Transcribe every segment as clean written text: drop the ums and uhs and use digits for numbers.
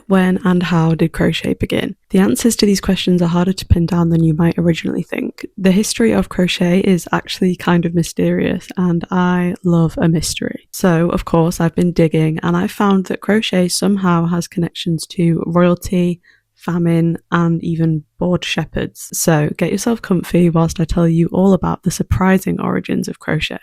when, and how did crochet begin? The answers to these questions are harder to pin down than you might originally think. The history of crochet is actually kind of mysterious, and I love a mystery. So, of course, I've been digging, and I found that crochet somehow has connections to royalty, famine, and even bored shepherds. So get yourself comfy whilst I tell you all about the surprising origins of crochet.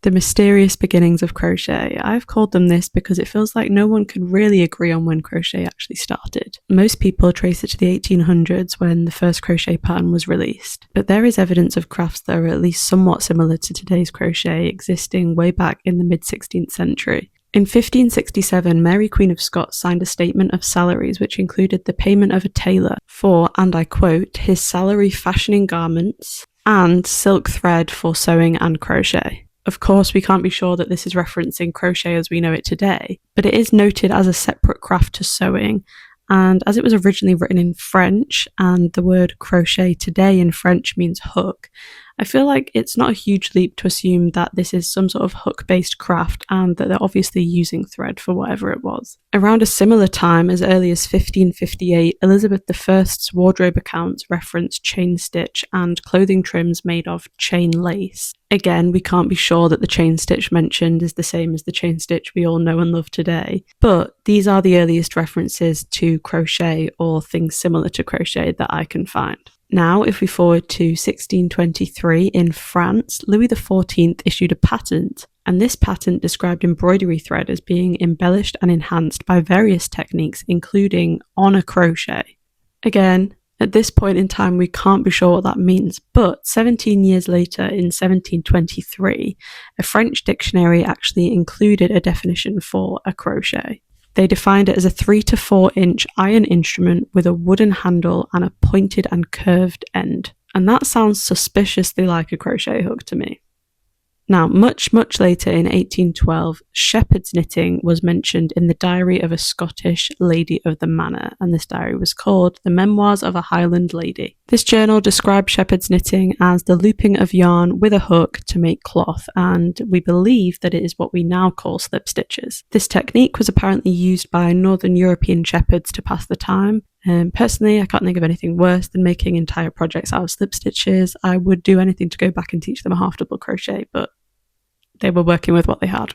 The mysterious beginnings of crochet. I've called them this because it feels like no one can really agree on when crochet actually started. Most people trace it to the 1800s when the first crochet pattern was released, but there is evidence of crafts that are at least somewhat similar to today's crochet existing way back in the mid-16th century. In 1567, Mary Queen of Scots signed a statement of salaries which included the payment of a tailor for, and I quote, his salary fashioning garments and silk thread for sewing and crochet. Of course, we can't be sure that this is referencing crochet as we know it today, but it is noted as a separate craft to sewing, and as it was originally written in French, and the word crochet today in French means hook, I feel like it's not a huge leap to assume that this is some sort of hook-based craft and that they're obviously using thread for whatever it was. Around a similar time, as early as 1558, Elizabeth I's wardrobe accounts reference chain stitch and clothing trims made of chain lace. Again, we can't be sure that the chain stitch mentioned is the same as the chain stitch we all know and love today, but these are the earliest references to crochet or things similar to crochet that I can find. Now, if we forward to 1623 in France, Louis XIV issued a patent, and this patent described embroidery thread as being embellished and enhanced by various techniques, including on a crochet. Again, at this point in time, we can't be sure what that means, but 17 years later, in 1723, a French dictionary actually included a definition for a crochet. They defined it as a 3 to 4 inch iron instrument with a wooden handle and a pointed and curved end. And that sounds suspiciously like a crochet hook to me. Now, much later in 1812, shepherd's knitting was mentioned in the diary of a Scottish lady of the manor, and this diary was called The Memoirs of a Highland Lady. This journal described shepherd's knitting as the looping of yarn with a hook to make cloth, and we believe that it is what we now call slip stitches. This technique was apparently used by Northern European shepherds to pass the time. Personally, I can't think of anything worse than making entire projects out of slip stitches. I would do anything to go back and teach them a half double crochet, but they were working with what they had.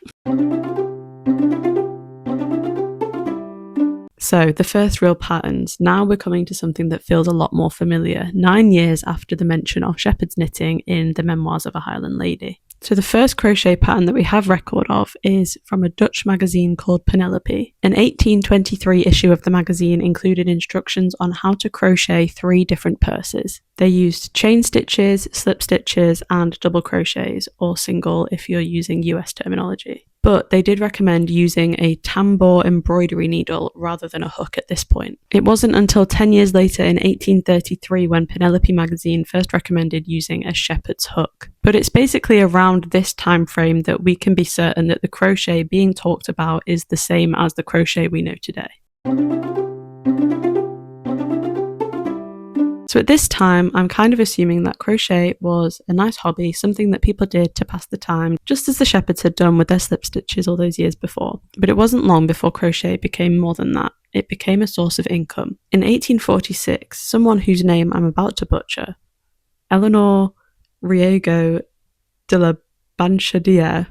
So the first real patterns. Now we're coming to something that feels a lot more familiar, 9 years after the mention of shepherd's knitting in the Memoirs of a Highland Lady. So the first crochet pattern that we have record of is from a Dutch magazine called Penelope. An 1823 issue of the magazine included instructions on how to crochet 3 different purses. They used chain stitches, slip stitches, and double crochets, or single if you're using US terminology. But they did recommend using a tambour embroidery needle rather than a hook at this point. It wasn't until 10 years later in 1833 when Penelope magazine first recommended using a shepherd's hook. But it's basically around this time frame that we can be certain that the crochet being talked about is the same as the crochet we know today. So at this time, I'm kind of assuming that crochet was a nice hobby, something that people did to pass the time, just as the shepherds had done with their slip stitches all those years before. But it wasn't long before crochet became more than that. It became a source of income. In 1846, someone whose name I'm about to butcher, Eleanor Riego de la Banchadière,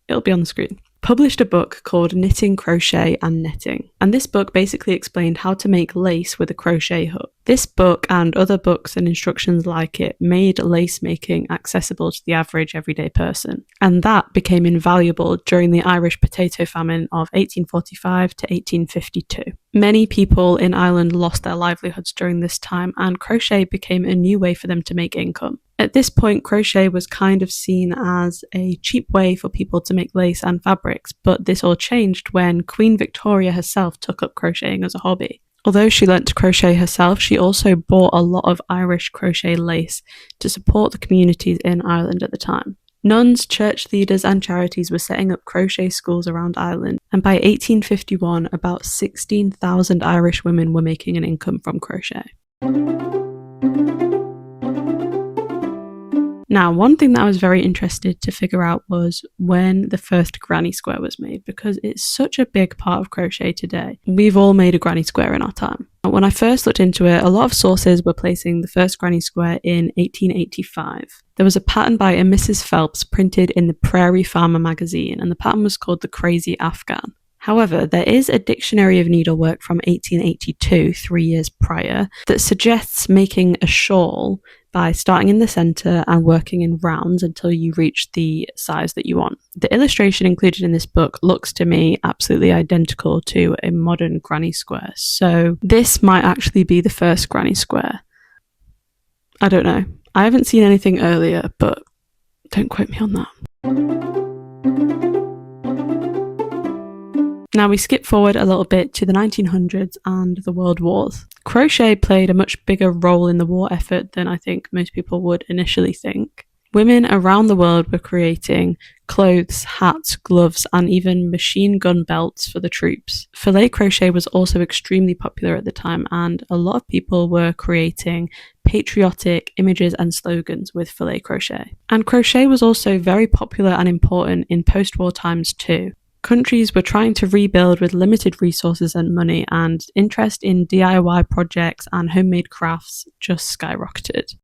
it'll be on the screen, published a book called Knitting, Crochet and Netting. And this book basically explained how to make lace with a crochet hook. This book and other books and instructions like it made lace making accessible to the average everyday person. And that became invaluable during the Irish potato famine of 1845 to 1852. Many people in Ireland lost their livelihoods during this time, and crochet became a new way for them to make income. At this point, crochet was kind of seen as a cheap way for people to make lace and fabrics, but this all changed when Queen Victoria herself took up crocheting as a hobby. Although she learnt to crochet herself, she also bought a lot of Irish crochet lace to support the communities in Ireland at the time. Nuns, church leaders and charities were setting up crochet schools around Ireland, and by 1851 about 16,000 Irish women were making an income from crochet. Now, one thing that I was very interested to figure out was when the first granny square was made, because it's such a big part of crochet today. We've all made a granny square in our time. When I first looked into it, a lot of sources were placing the first granny square in 1885. There was a pattern by a Mrs. Phelps printed in the Prairie Farmer magazine, and the pattern was called the Crazy Afghan. However, there is a dictionary of needlework from 1882, 3 years prior, that suggests making a shawl by starting in the center and working in rounds until you reach the size that you want. The illustration included in this book looks to me absolutely identical to a modern granny square, so this might actually be the first granny square. I don't know. I haven't seen anything earlier, but don't quote me on that. Now we skip forward a little bit to the 1900s and the World Wars. Crochet played a much bigger role in the war effort than I think most people would initially think. Women around the world were creating clothes, hats, gloves, and even machine gun belts for the troops. Filet crochet was also extremely popular at the time, and a lot of people were creating patriotic images and slogans with filet crochet. And crochet was also very popular and important in post-war times too. Countries were trying to rebuild with limited resources and money, and interest in DIY projects and homemade crafts just skyrocketed.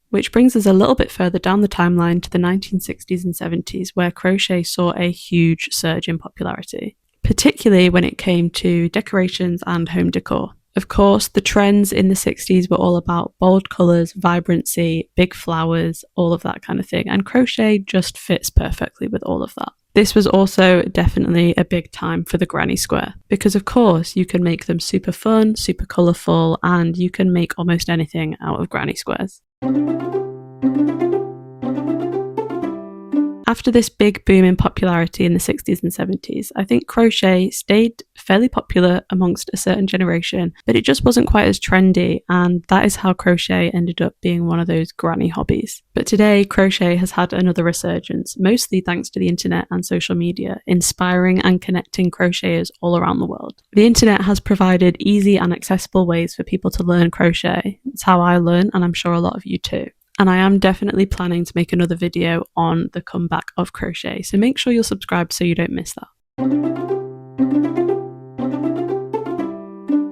Which brings us a little bit further down the timeline to the 1960s and 70s, where crochet saw a huge surge in popularity, particularly when it came to decorations and home decor. Of course, the trends in the 60s were all about bold colours, vibrancy, big flowers, all of that kind of thing, and crochet just fits perfectly with all of that. This was also definitely a big time for the granny square, because of course you can make them super fun, super colourful, and you can make almost anything out of granny squares. After this big boom in popularity in the 60s and 70s, I think crochet stayed fairly popular amongst a certain generation, but it just wasn't quite as trendy, and that is how crochet ended up being one of those granny hobbies. But today, crochet has had another resurgence, mostly thanks to the internet and social media, inspiring and connecting crocheters all around the world. The internet has provided easy and accessible ways for people to learn crochet. It's how I learn, and I'm sure a lot of you too. And I am definitely planning to make another video on the comeback of crochet, so make sure you're subscribed so you don't miss that.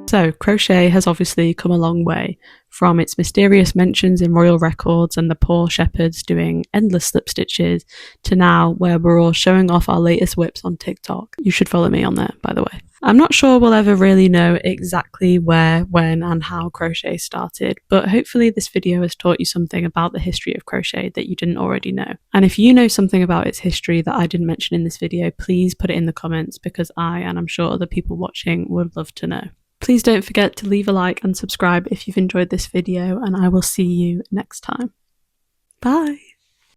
So, crochet has obviously come a long way, from its mysterious mentions in royal records and the poor shepherds doing endless slip stitches, to now where we're all showing off our latest whips on TikTok. You should follow me on there, by the way. I'm not sure we'll ever really know exactly where, when, and how crochet started, but hopefully this video has taught you something about the history of crochet that you didn't already know. And if you know something about its history that I didn't mention in this video, please put it in the comments, because I, and I'm sure other people watching, would love to know. Please don't forget to leave a like and subscribe if you've enjoyed this video, and I will see you next time. Bye!